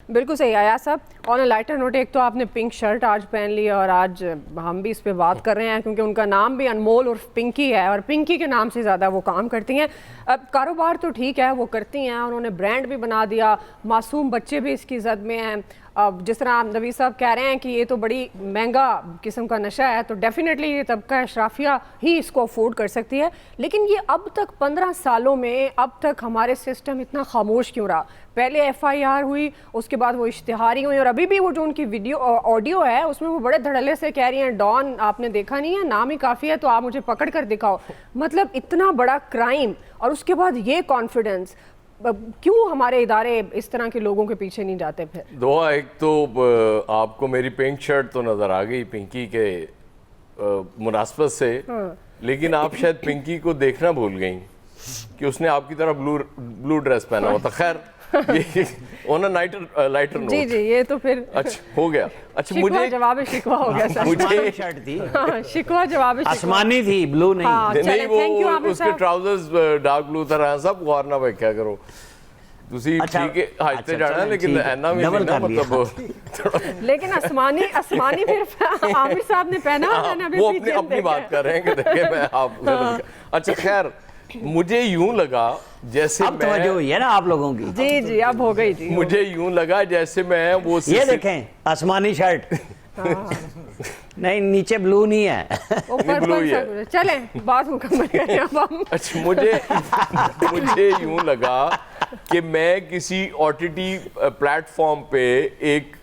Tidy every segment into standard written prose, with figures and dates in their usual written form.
बिल्कुल सही आया साहब। ऑन अ लाइटर नोट, एक तो आपने पिंक शर्ट आज पहन ली और आज हम भी इस पे बात कर रहे हैं क्योंकि उनका नाम भी अनमोल और पिंकी है और पिंकी के नाम से ज़्यादा वो काम करती हैं। अब कारोबार तो ठीक है वो करती हैं, उन्होंने ब्रांड भी बना दिया, मासूम बच्चे भी इसकी जद में हैं। अब जिस तरह नबी साहब कह रहे हैं कि ये तो बड़ी महंगा किस्म का नशा है, तो डेफिनेटली ये तबका अशराफिया ही इसको अफोर्ड कर सकती है। लेकिन ये अब तक 15 सालों में अब तक हमारे सिस्टम इतना खामोश क्यों रहा? पहले FIR हुई, उसके बाद वो इश्तिहारी हुई और अभी भी वो जो उनकी वीडियो ऑडियो है उसमें वो बड़े धड़ल्ले से कह रही हैं डॉन आपने देखा नहीं है, नाम ही काफ़ी है तो आप मुझे पकड़ कर दिखाओ। मतलब इतना बड़ा क्राइम और उसके बाद ये कॉन्फिडेंस, क्यों हमारे इदारे इस तरह के लोगों के पीछे नहीं जाते? फिर दुआ, एक तो आपको मेरी पिंक शर्ट तो नज़र आ गई पिंकी के मुनासबत से, लेकिन आप शायद पिंकी को देखना भूल गई कि उसने आपकी तरह ब्लू ड्रेस पहना हुआ था। खैर ये ऑन अ लाइटर नोट। जी जी, ये तो फिर अच्छा हो गया। अच्छा मुझे जवाब शिकवा हो गया सर। मुझे शर्ट थी, हाँ, शिकवा जवाब आसमानी थी, ब्लू नहीं। हाँ, नहीं वो उसके ट्राउजर्स डार्क ब्लू तरह सब गौर ना व्याख्या करो। ਤੁਸੀਂ ਠੀਕ ਹੈ ਹੱਜਤੇ ਜਾਣਾ लेकिन ऐना भी नहीं ना, मतलब लेकिन आसमानी फिर आमिर साहब ने पहना, वो अपनी बात कर रहे हैं कि देखें मैं आप। अच्छा खैर, मुझे यूं लगा जैसे अब तवज्जो हुई है ना आप लोगों की। जी जी अब हो गई जी। मुझे यूं लगा जैसे मैं वो ये देखें आसमानी शर्ट नहीं, नीचे ब्लू नहीं है, ऊपर ब्लू ही है। चले बात मुकम्मल करें अब हम। अच्छा मुझे यूं लगा कि मैं किसी OTT प्लेटफॉर्म पे एक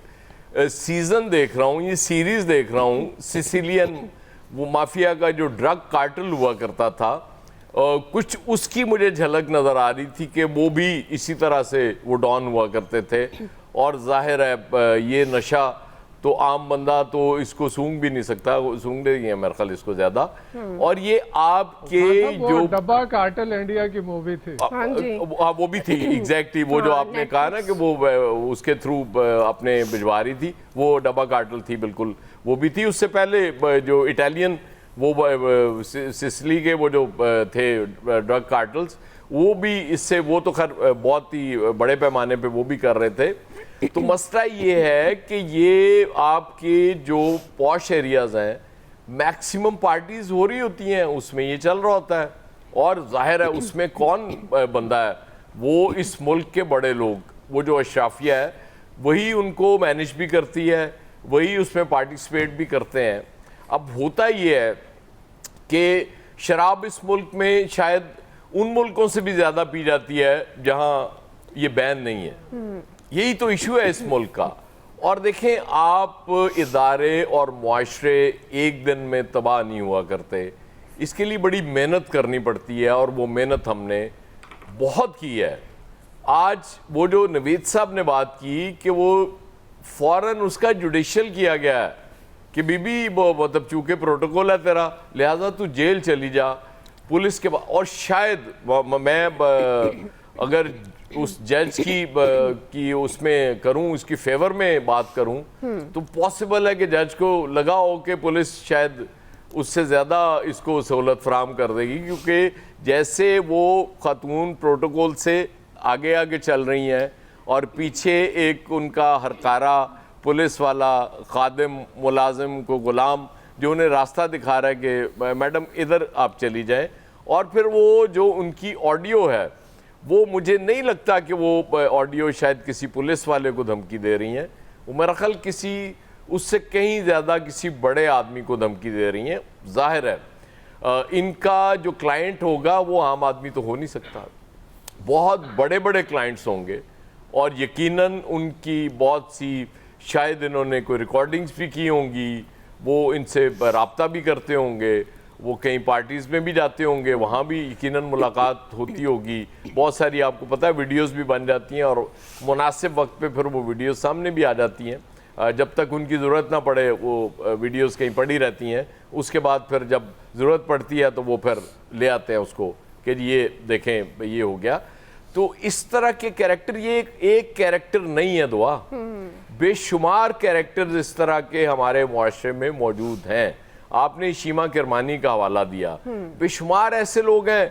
सीजन देख रहा हूँ, ये सीरीज देख रहा हूँ, सिसिलियन वो माफिया का जो ड्रग कार्टल हुआ करता था, कुछ उसकी मुझे झलक नज़र आ रही थी कि वो भी इसी तरह से वो डॉन हुआ करते थे। और जाहिर है ये नशा तो आम बंदा तो इसको सूंघ भी नहीं सकता, सूंघ देंगे मेरे ख्याल इसको ज्यादा। और ये आपके जो डब्बा कार्टल इंडिया की मूवी थी, वो भी थी एग्जैक्टली वो जो आपने कहा ना कि वो उसके थ्रू अपने भिजवा रही थी, वो डब्बा कार्टल थी, बिल्कुल वो भी थी। उससे पहले जो इटालियन वो सिसिली के वो जो थे ड्रग कार्टल्स, वो भी इससे, वो तो खैर बहुत ही बड़े पैमाने पे वो भी कर रहे थे। तो मसला ये है कि ये आपके जो पॉश एरियाज हैं, मैक्सिमम पार्टीज हो रही होती हैं, उसमें ये चल रहा होता है। और जाहिर है उसमें कौन बंदा है, वो इस मुल्क के बड़े लोग, वो जो अशराफिया है वही उनको मैनेज भी करती है, वही उसमें पार्टिसिपेट भी करते हैं। अब होता ये है कि शराब इस मुल्क में शायद उन मुल्कों से भी ज़्यादा पी जाती है जहाँ ये बैन नहीं है। यही तो इशू है इस मुल्क का। और देखें आप, इदारे और मुआशरे एक दिन में तबाह नहीं हुआ करते, इसके लिए बड़ी मेहनत करनी पड़ती है और वो मेहनत हमने बहुत की है। आज वो जो नवीद साहब ने बात की कि वो फ़ौरन उसका जुडिशल किया गया है कि बीबी वो मतलब चूँकि प्रोटोकॉल है तेरा, लिहाजा तू जेल चली जा पुलिस के बाद। और शायद मैं अगर उस जज की उसमें करूं, उसकी फेवर में बात करूं, तो पॉसिबल है कि जज को लगा हो कि पुलिस शायद उससे ज़्यादा इसको सहूलत फराम कर देगी, क्योंकि जैसे वो खातून प्रोटोकॉल से आगे आगे चल रही हैं और पीछे एक उनका हरकारा पुलिस वाला खादिम मुलाजिम को गुलाम जो उन्हें रास्ता दिखा रहा है कि मैडम इधर आप चली जाएं। और फिर वो जो उनकी ऑडियो है, वो मुझे नहीं लगता कि वो ऑडियो शायद किसी पुलिस वाले को धमकी दे रही हैं, वो मेरा ख्याल किसी उससे कहीं ज़्यादा किसी बड़े आदमी को धमकी दे रही हैं। जाहिर है इनका जो क्लाइंट होगा वो आम आदमी तो हो नहीं सकता, बहुत बड़े बड़े क्लाइंट्स होंगे और यकीनन उनकी बहुत सी शायद इन्होंने कोई रिकॉर्डिंग्स भी की होंगी, वो इनसे रब्ता भी करते होंगे, वो कई पार्टीज़ में भी जाते होंगे, वहाँ भी यकीनन मुलाकात होती होगी। बहुत सारी आपको पता है वीडियोस भी बन जाती हैं और मुनासिब वक्त पे फिर वो वीडियोस सामने भी आ जाती हैं। जब तक उनकी ज़रूरत ना पड़े वो वीडियोस कहीं पड़ी रहती हैं, उसके बाद फिर जब ज़रूरत पड़ती है तो वो फिर ले आते हैं उसको कि ये देखें ये हो गया। तो इस तरह के कैरेक्टर, ये एक कैरेक्टर नहीं है दुआ, बेशुमार कैरेक्टर्स इस तरह के हमारे मुआशरे में मौजूद हैं। आपने शीमा किरमानी का हवाला दिया, बेशुमार ऐसे लोग हैं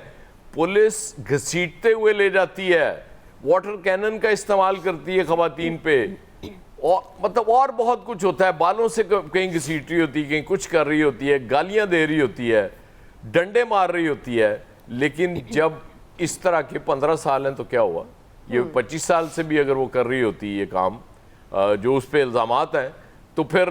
पुलिस घसीटते हुए ले जाती है, वाटर कैनन का इस्तेमाल करती है खवातीन पे, और मतलब और बहुत कुछ होता है, बालों से कहीं घसीट रही होती है, कहीं कुछ कर रही होती है, गालियां दे रही होती है, डंडे मार रही होती है। लेकिन जब इस तरह के 15 साल हैं तो क्या हुआ, ये 25 साल से भी अगर वो कर रही होती है ये काम जो उस पर इल्ज़ामात हैं, तो फिर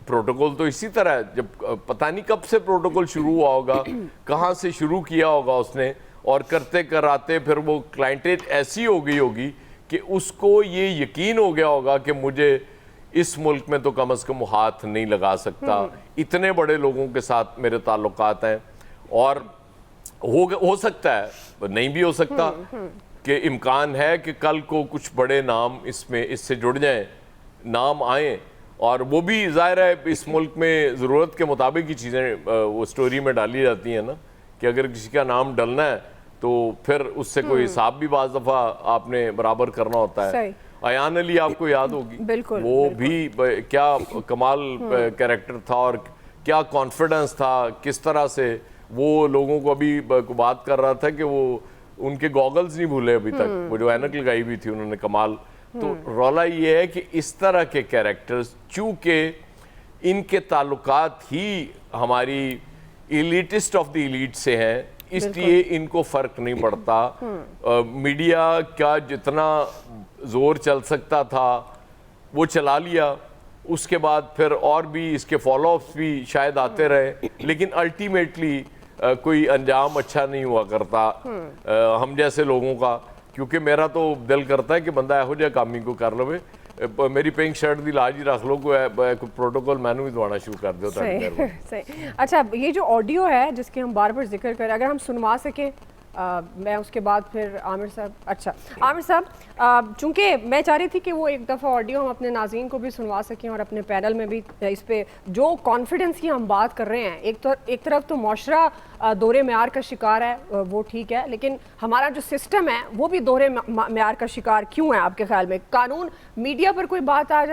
प्रोटोकॉल तो इसी तरह है। जब पता नहीं कब से प्रोटोकॉल शुरू हुआ होगा, कहाँ से शुरू किया होगा उसने, और करते कराते फिर वो क्लाइंटेज ऐसी हो गई होगी कि उसको ये यकीन हो गया होगा कि मुझे इस मुल्क में तो कम से कम हाथ नहीं लगा सकता, इतने बड़े लोगों के साथ मेरे ताल्लुकात हैं। और हो सकता है, नहीं भी हो सकता, कि इम्कान है कि कल को कुछ बड़े नाम इससे जुड़ जाएं, नाम आए, और वो भी ज़ाहिर है इस मुल्क में ज़रूरत के मुताबिक ही चीज़ें वो स्टोरी में डाली जाती हैं ना, कि अगर किसी का नाम डलना है तो फिर उससे कोई हिसाब भी बाज़ दफ़ा आपने बराबर करना होता है। अयान अली आपको याद होगी, बिल्कुल, वो भी क्या कमाल कैरेक्टर था, और क्या कॉन्फिडेंस था, किस तरह से वो लोगों को अभी बात कर रहा था कि वो उनके गॉगल्स नहीं भूले अभी तक, वो जो ऐनक लगाई हुई थी उन्होंने, कमाल। तो रौला ये है कि इस तरह के कैरेक्टर्स, चूँकि इनके ताल्लुकात ही हमारी इलीटिस्ट ऑफ द इलीट से हैं, इसलिए इनको फ़र्क नहीं पड़ता। मीडिया का जितना ज़ोर चल सकता था वो चला लिया, उसके बाद फिर और भी इसके फॉलोअप्स भी शायद आते रहे, लेकिन अल्टीमेटली कोई अंजाम अच्छा नहीं हुआ करता हम जैसे लोगों का। क्योंकि मेरा तो दिल करता है कि बंदा एहो जिहा काम ही को कर लवे, मेरी पिंक शर्ट दी लाज ही रख लो, कोई प्रोटोकॉल मैनू भी दवाना शुरू कर दो। सही। अच्छा, ये जो ऑडियो है जिसके हम बार बार जिक्र करें, अगर हम सुनवा सकें, मैं उसके बाद फिर आमिर साहब। अच्छा आमिर साहब, चूँकि मैं चाह रही थी कि वो एक दफ़ा ऑडियो हम अपने नाज़रीन को भी सुनवा सकें और अपने पैनल में भी इस पे जो कॉन्फिडेंस की हम बात कर रहे हैं, एक तरफ तो मुआशरा दोहरे मेयार का शिकार है, वो ठीक है, लेकिन हमारा जो सिस्टम है वो भी दोहरे मेयार का शिकार क्यों है आपके ख्याल में? कानून, मीडिया पर कोई बात आ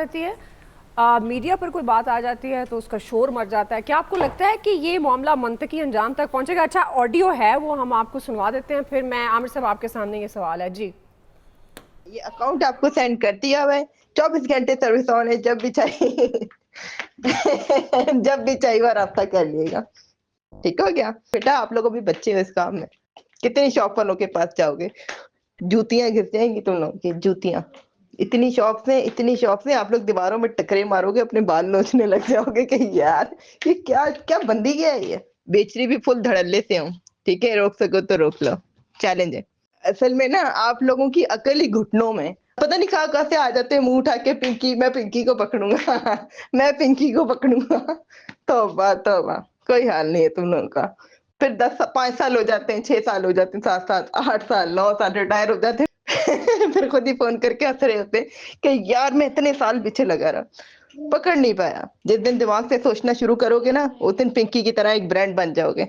जाती है, तो उसका शोर मर जाता है। क्या आपको लगता है कि ये मामला मंतकी अंजाम तक पहुंचेगा? अच्छा, ऑडियो है वो हम आपको सुनवा देते हैं, फिर मैं आमिर साहब आपके सामने ये सवाल है जी। ये अकाउंट आपको सेंड कर दिया हुआ है, 24 घंटे सर्विस ऑन है, जब भी चाहिए जब भी चाहिए वो रास्ता कर लिएगा। ठीक हो गया बेटा, आप लोगों भी बच्चे हो इस काम में, कितनी शॉप वालों के पास जाओगे, जूतियां घिस जाएंगी तुम लोगों की, जूतियां। इतनी शॉप से आप लोग दीवारों में टकरे मारोगे, अपने बाल नोचने लग जाओगे कि यार ये क्या बंदी क्या है, ये बेचरी भी फुल धड़ल्ले से हूँ। ठीक है, रोक सको तो रोक लो, चैलेंज है। असल में ना आप लोगों की अकल ही घुटनों में, पता नहीं कहाँ से आ जाते हैं मुंह उठा के, मैं पिंकी को पकड़ूंगा मैं पिंकी को पकड़ूंगा। तौबा तौबा, कोई हाल नहीं है तुम लोगों का। फिर 5 साल हो जाते हैं, 6 साल हो जाते हैं, 7 साल, 8 साल, 9 साल रिटायर हो जाते हैं फिर खुद ही फोन करके हंस रहे होते कि यार मैं इतने साल पीछे लगा रहा, पकड़ नहीं पाया। जिस दिन दिमाग से सोचना शुरू करोगे ना, उस दिन पिंकी की तरह एक ब्रांड बन जाओगे,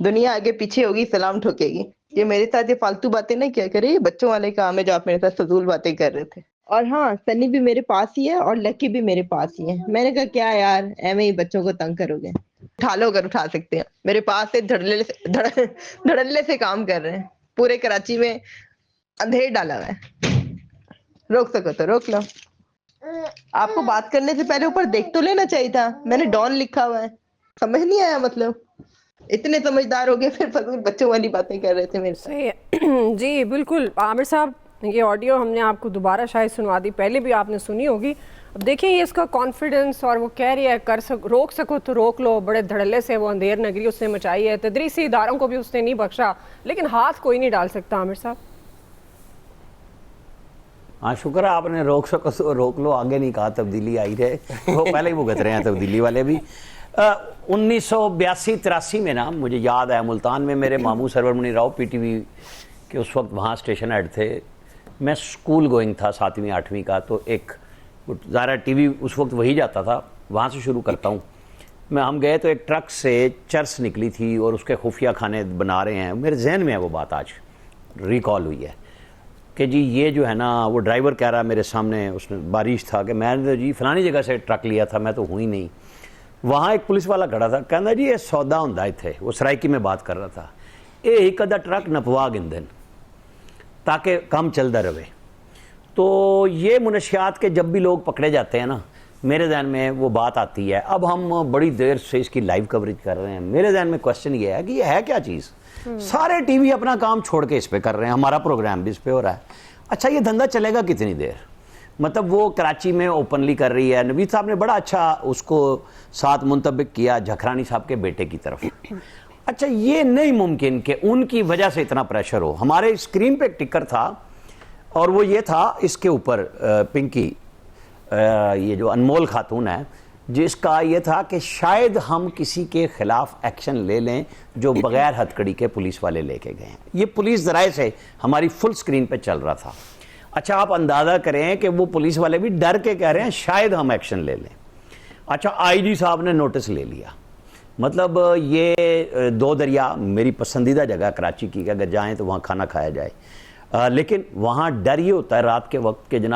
दुनिया आगे पीछे होगी, सलाम ठोकेगी। ये मेरे साथ ये फालतू बातें नहीं क्या करे, ये बच्चों वाले काम है जो आप मेरे साथ फजूल बातें कर रहे थे। और हाँ, सनी भी मेरे पास ही है और लकी भी मेरे पास ही है। मैंने कहा क्या यार, ऐਵੇਂ ही बच्चों को तंग करोगे, उठा लो अगर उठा सकते हैं। मेरे पास से धड़ल्ले से काम कर रहे हैं, पूरे कराची में अंधेर डाला हुआ है, रोक सको तो रोक लो। आपको बात करने से पहले ऊपर देख तो लेना चाहिए था, मैंने डॉन लिखा हुआ है, समझ नहीं आया? मतलब इतने समझदार हो गए, फिर फजूल बच्चों वाली बातें कर रहे थे मेरे साथ। सही है जी, बिल्कुल। आमिर साहब, ये ऑडियो हमने आपको दोबारा शायद सुनवा दी, पहले भी आपने सुनी होगी। अब देखिए ये इसका कॉन्फिडेंस, और वो कह रही है रोक सको तो रोक लो, बड़े धड़ल्ले से वो अंधेर नगरी उसने मचाई है, तदरीसी इदारों को भी उसने नहीं बख्शा, लेकिन हाथ कोई नहीं डाल सकता। आमिर साहब, हाँ, शुक्र है आपने रोक सको तो रोक लो, आगे नहीं कहा, तब्दीली आई रहे, वो पहले ही भुगत रहे हैं तब्दीली वाले भी। 1982-83 में ना, मुझे याद है, मुल्तान में मेरे मामू सरवर मुनि राव पीटीवी के उस वक्त वहाँ स्टेशन हेड थे। मैं स्कूल गोइंग था 7वीं 8वीं का, तो एक ज़ारा टीवी उस वक्त वही जाता था, वहाँ से शुरू करता हूँ मैं। हम गए तो एक ट्रक से चर्स निकली थी और उसके खुफिया खाने बना रहे हैं। मेरे जहन में है वो बात, आज रिकॉल हुई है कि जी ये जो है ना, वो ड्राइवर कह रहा है मेरे सामने, उसने बारिश था कि मैंने तो जी फलानी जगह से ट्रक लिया था, मैं तो हुई नहीं। वहाँ एक पुलिस वाला खड़ा था, कहना जी ये सौदा होंदा थे, वो सराइकी में बात कर रहा था, ये एक अद्धा ट्रक नपवा गिंदन। ताकि काम चलता रहे। तो ये मुनशियात के जब भी लोग पकड़े जाते हैं ना, मेरे ध्यान में वो बात आती है। अब हम बड़ी देर से इसकी लाइव कवरेज कर रहे हैं, मेरे ध्यान में क्वेश्चन ये है कि ये है क्या चीज़। सारे टीवी अपना काम छोड़ के इस पे कर रहे हैं, हमारा प्रोग्राम भी इस पे हो रहा है। अच्छा, ये धंधा चलेगा कितनी देर? मतलब वो कराची में ओपनली कर रही है, नवीद साहब ने बड़ा अच्छा उसको साथ मुंतबिक किया झखरानी साहब के बेटे की तरफ। अच्छा, ये नहीं मुमकिन कि उनकी वजह से इतना प्रेशर हो। हमारे स्क्रीन पे एक टिकर था और वो ये था, इसके ऊपर पिंकी, ये जो अनमोल खातून है, जिसका ये था कि शायद हम किसी के खिलाफ एक्शन ले लें जो बगैर हथकड़ी के पुलिस वाले लेके गए हैं। ये पुलिस ज़राए से हमारी फुल स्क्रीन पे चल रहा था। अच्छा, आप अंदाज़ा करें कि वो पुलिस वाले भी डर के कह रहे हैं शायद हम एक्शन ले लें। अच्छा, आईजी साहब ने नोटिस ले लिया। मतलब ये दो दरिया मेरी पसंदीदा जगह कराची की, अगर जाएँ तो वहाँ खाना खाया जाए, लेकिन वहाँ डर ये होता है रात के वक्त के जनाब